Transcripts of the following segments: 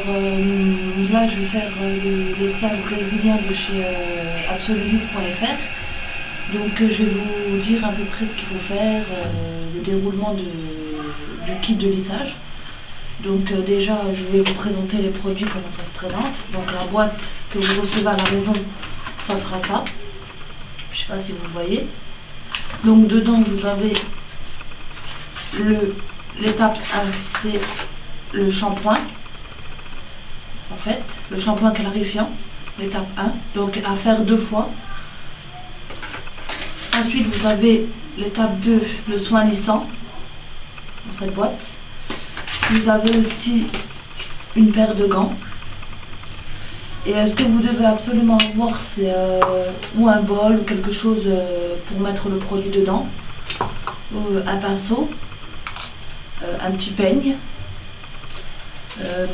là je vais faire le lissage brésilien de chez absolulis.fr. Donc je vais vous dire à peu près ce qu'il faut faire, le déroulement du kit de lissage. Donc déjà je vais vous présenter les produits, comment ça se présente. Donc la boîte que vous recevez à la maison, ça sera ça. Je sais pas si vous le voyez. Donc dedans vous avez l'étape 1, c'est le shampoing. En fait, le shampoing clarifiant, l'étape 1, donc à faire 2 fois. Ensuite vous avez l'étape 2, le soin lissant, dans cette boîte. Vous avez aussi une paire de gants. Et ce que vous devez absolument avoir, c'est ou un bol ou quelque chose pour mettre le produit dedans, un pinceau, un petit peigne,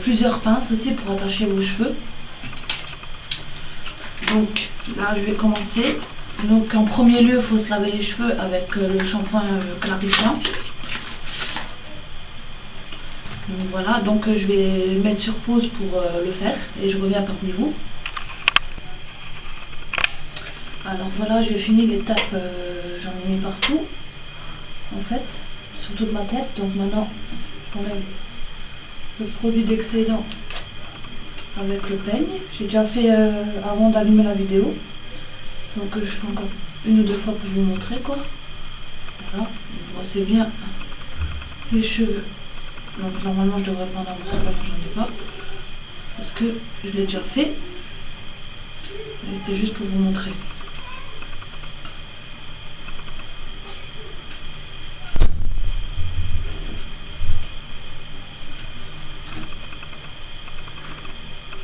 plusieurs pinces aussi pour attacher vos cheveux. Donc là je vais commencer. Donc en premier lieu il faut se laver les cheveux avec le shampoing clarifiant. Donc voilà, donc je vais le mettre sur pause pour le faire et je reviens parmi vous. Alors voilà, j'ai fini l'étape, j'en ai mis partout en fait, sur toute ma tête. Donc maintenant j'enlève le produit d'excédent avec le peigne. J'ai déjà fait avant d'allumer la vidéo, donc je fais encore 1 ou 2 fois pour vous montrer quoi. Voilà, vous brossez bien les cheveux. Donc normalement je devrais pas en avoir, là j'en ai pas parce que je l'ai déjà fait, et c'était juste pour vous montrer.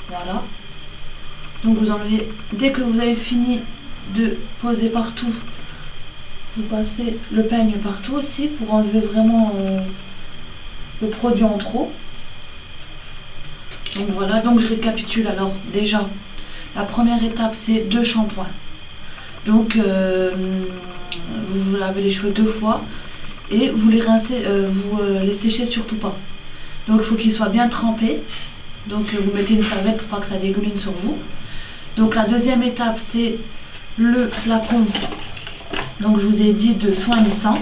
Voilà, donc vous enlevez, dès que vous avez fini de poser partout, vous passez le peigne partout aussi pour enlever vraiment le produit en trop. Donc voilà, donc je récapitule. Alors déjà la première étape c'est 2 shampoings. Donc vous lavez les cheveux 2 fois et vous les rincez, vous les séchez surtout pas. Donc il faut qu'ils soient bien trempés. Donc vous mettez une serviette pour pas que ça dégouline sur vous. Donc la deuxième étape c'est le flacon, donc je vous ai dit, de soin lissant.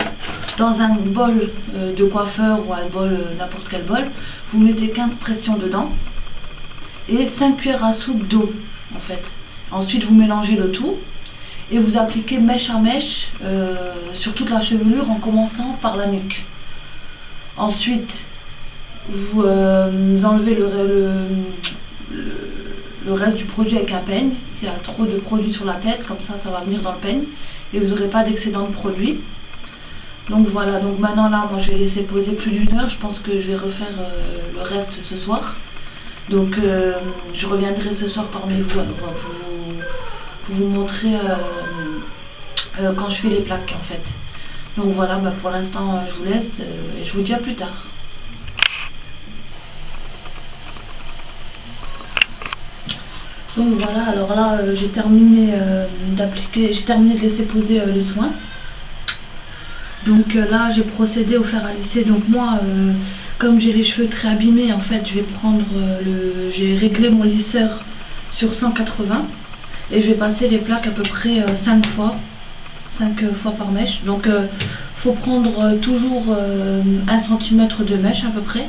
Dans un bol de coiffeur ou un bol, n'importe quel bol, vous mettez 15 pressions dedans et 5 cuillères à soupe d'eau en fait. Ensuite vous mélangez le tout et vous appliquez mèche à mèche sur toute la chevelure en commençant par la nuque. Ensuite vous enlevez le reste du produit avec un peigne. S'il y a trop de produit sur la tête, comme ça va venir dans le peigne et vous n'aurez pas d'excédent de produit. Donc voilà, donc maintenant là moi je vais laisser poser plus d'1 heure. Je pense que je vais refaire le reste ce soir. Donc je reviendrai ce soir parmi vous alors, pour vous montrer quand je fais les plaques en fait. Donc voilà, pour l'instant je vous laisse et je vous dis à plus tard. Donc voilà, alors là j'ai terminé j'ai terminé de laisser poser le soin. Donc là j'ai procédé au fer à lisser. Donc moi comme j'ai les cheveux très abîmés, en fait je vais prendre j'ai réglé mon lisseur sur 180 et je vais passer les plaques à peu près 5 fois par mèche. Donc faut prendre toujours 1 cm de mèche à peu près.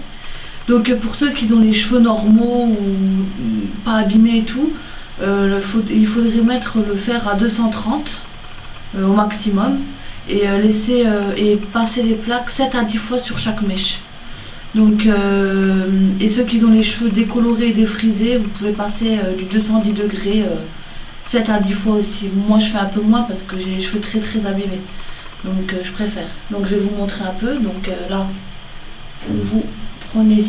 Donc pour ceux qui ont les cheveux normaux ou pas abîmés et tout, il faudrait mettre le fer à 230 au maximum et laisser et passer les plaques 7 à 10 fois sur chaque mèche. Donc et ceux qui ont les cheveux décolorés et défrisés, vous pouvez passer du 210 degrés 7 à 10 fois aussi. Moi je fais un peu moins parce que j'ai les cheveux très très abîmés, donc je préfère. Donc je vais vous montrer un peu. Donc là vous prenez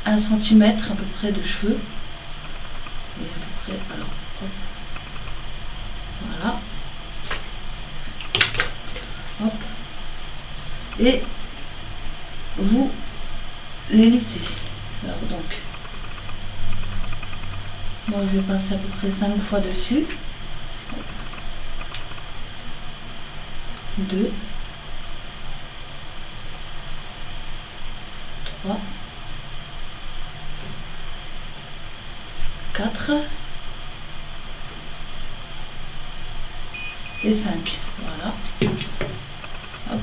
1 cm à peu près de cheveux et à peu près, alors hop, voilà, hop, et vous les lissez. Alors donc moi je vais passer à peu près 5 fois dessus. 2, 3, 4 et 5. Voilà. Hop.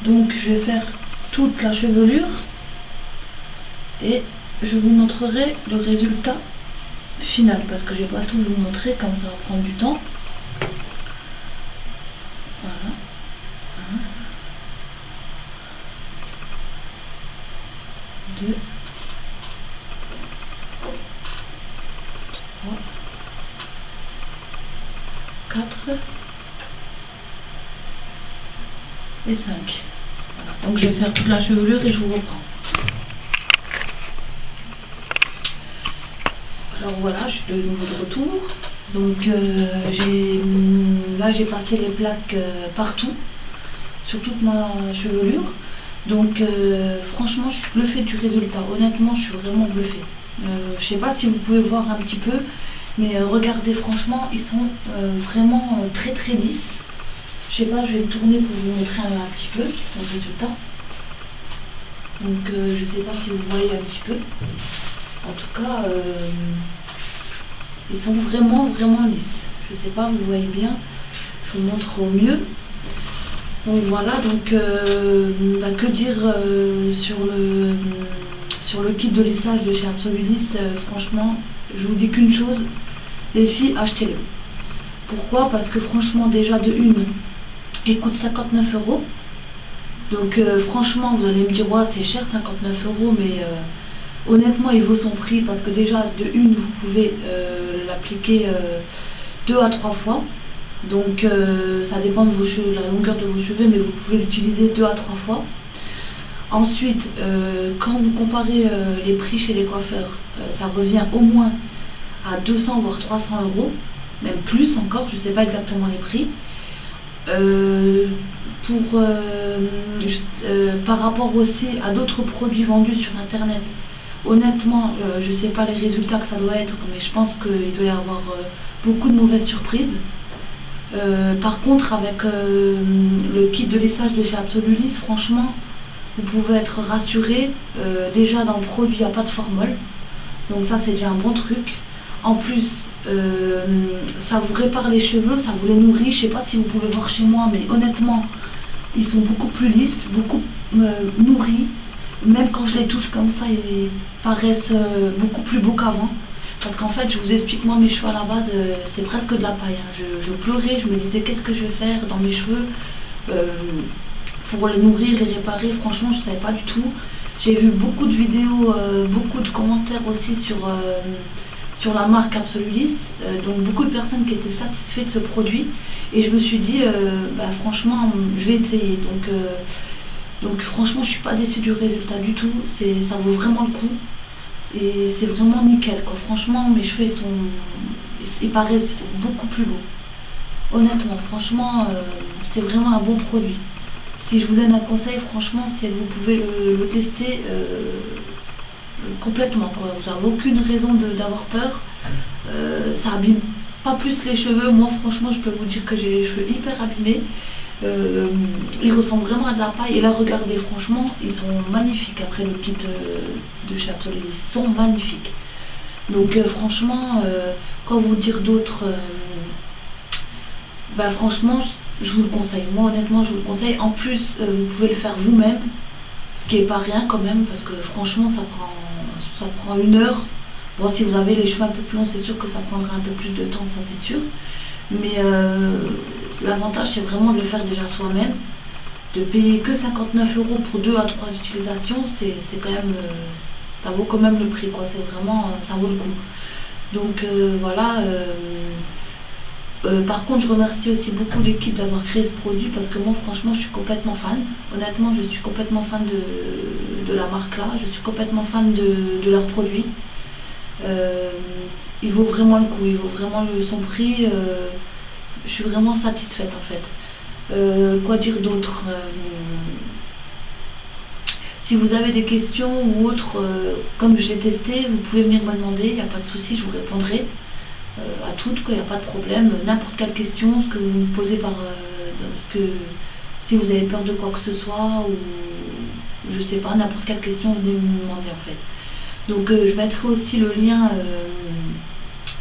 Donc je vais faire toute la chevelure et je vous montrerai le résultat final parce que je ne vais pas tout vous montrer comme ça va prendre du temps. Voilà. 1, 2, 3, 4 et 5. Voilà. Donc je vais faire toute la chevelure et je vous reprends. Alors voilà, je suis de nouveau de retour. Donc là j'ai passé les plaques partout, sur toute ma chevelure. Donc franchement je suis bluffée du résultat. Honnêtement je suis vraiment bluffée. Je sais pas si vous pouvez voir un petit peu, mais regardez, franchement ils sont vraiment très très lisses. Je sais pas, je vais me tourner pour vous montrer un petit peu le résultat. Donc je sais pas si vous voyez un petit peu. En tout cas, ils sont vraiment vraiment lisses. Je sais pas, vous voyez bien. Je vous montre au mieux. Donc voilà, donc que dire sur le kit de lissage de chez Absolulis. Franchement, je vous dis qu'une chose, les filles, achetez-le. Pourquoi? Parce que franchement, déjà de une, il coûte 59 €. Donc franchement, vous allez me dire, ouais, c'est cher 59 €, mais honnêtement, il vaut son prix parce que déjà de une, vous pouvez l'appliquer 2 à 3 fois. Donc ça dépend de vos cheveux, la longueur de vos cheveux, mais vous pouvez l'utiliser 2 à 3 fois. Ensuite, quand vous comparez les prix chez les coiffeurs, ça revient au moins à 200 voire 300 €, même plus encore, je ne sais pas exactement les prix. Par rapport aussi à d'autres produits vendus sur internet, honnêtement, je ne sais pas les résultats que ça doit être, mais je pense qu'il doit y avoir beaucoup de mauvaises surprises. Par contre, avec le kit de lissage de chez Absolulis, franchement, vous pouvez être rassuré. Déjà dans le produit, il n'y a pas de formol, donc ça c'est déjà un bon truc. En plus, ça vous répare les cheveux, ça vous les nourrit. Je sais pas si vous pouvez voir chez moi, mais honnêtement, ils sont beaucoup plus lisses, beaucoup nourris. Même quand je les touche comme ça, ils paraissent beaucoup plus beaux qu'avant. Parce qu'en fait, je vous explique, moi mes cheveux à la base, c'est presque de la paille. Je pleurais, je me disais qu'est-ce que je vais faire dans mes cheveux pour les nourrir, les réparer. Franchement, je ne savais pas du tout. J'ai vu beaucoup de vidéos, beaucoup de commentaires aussi sur la marque Absolulis, donc beaucoup de personnes qui étaient satisfaites de ce produit, et je me suis dit franchement je vais essayer. Donc franchement je suis pas déçue du résultat du tout, ça vaut vraiment le coup et c'est vraiment nickel quoi. Franchement mes cheveux ils paraissent beaucoup plus beaux, honnêtement. Franchement c'est vraiment un bon produit. Si je vous donne un conseil, franchement, c'est que vous pouvez le tester complètement quoi. Vous n'avez aucune raison d'avoir peur. Ça abîme pas plus les cheveux. Moi franchement je peux vous dire que j'ai les cheveux hyper abîmés. Ils ressemblent vraiment à de la paille. Et là regardez, franchement ils sont magnifiques. Après le kit de chez Absolulis, ils sont magnifiques. Donc franchement quoi vous dire d'autre, franchement je vous le conseille. Moi honnêtement je vous le conseille. En plus vous pouvez le faire vous-même, ce qui est pas rien quand même, parce que franchement ça prend 1 heure. Bon, si vous avez les cheveux un peu plus longs, c'est sûr que ça prendra un peu plus de temps, ça c'est sûr. Mais l'avantage c'est vraiment de le faire déjà soi-même. De payer que 59 € pour 2 à 3 utilisations, c'est quand même, ça vaut quand même le prix quoi. C'est vraiment, ça vaut le coup. Donc voilà. Par contre, je remercie aussi beaucoup l'équipe d'avoir créé ce produit parce que moi, franchement, je suis complètement fan. Honnêtement, je suis complètement fan de la marque là. Je suis complètement fan de leurs produits. Il vaut vraiment le coup, il vaut vraiment son prix. Je suis vraiment satisfaite en fait. Quoi dire d'autre, si vous avez des questions ou autres, comme je l'ai testé, vous pouvez venir me demander, il n'y a pas de souci, je vous répondrai. À toutes, il n'y a pas de problème. N'importe quelle question, ce que vous me posez si vous avez peur de quoi que ce soit, ou je sais pas, n'importe quelle question, venez me demander en fait. Donc je mettrai aussi le lien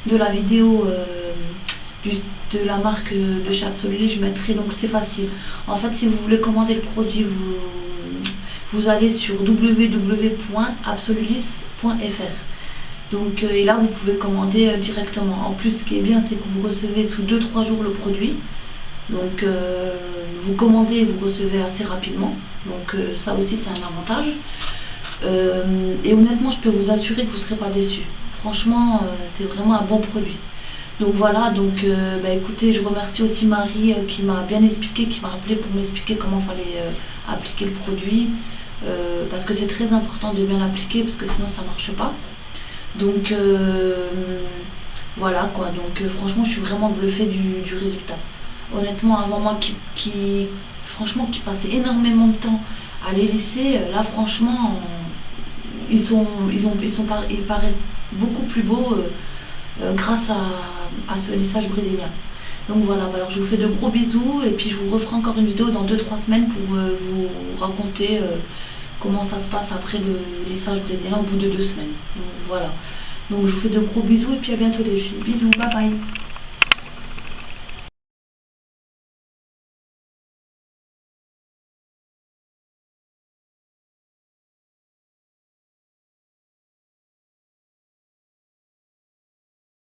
de la vidéo de la marque de chez Absolulis, je mettrai, donc c'est facile. En fait, si vous voulez commander le produit, vous allez sur www.absolulis.fr. Donc et là vous pouvez commander directement. En plus, ce qui est bien, c'est que vous recevez sous 2-3 jours le produit. Donc vous commandez et vous recevez assez rapidement. Donc ça aussi c'est un avantage. Et honnêtement, je peux vous assurer que vous ne serez pas déçus. Franchement, c'est vraiment un bon produit. Donc voilà, donc écoutez, je remercie aussi Marie qui m'a bien expliqué, qui m'a appelé pour m'expliquer comment fallait appliquer le produit. Parce que c'est très important de bien l'appliquer, parce que sinon ça ne marche pas. Donc voilà quoi, donc franchement je suis vraiment bluffée du résultat. Honnêtement, avant moi franchement qui passait énormément de temps à les lisser, là franchement ils paraissent beaucoup plus beaux grâce à ce lissage brésilien. Donc voilà, alors je vous fais de gros bisous et puis je vous referai encore une vidéo dans 2-3 semaines pour vous raconter comment ça se passe après le lissage brésilien au bout de 2 semaines. Donc voilà. Donc je vous fais de gros bisous et puis à bientôt les filles. Bisous, bye bye.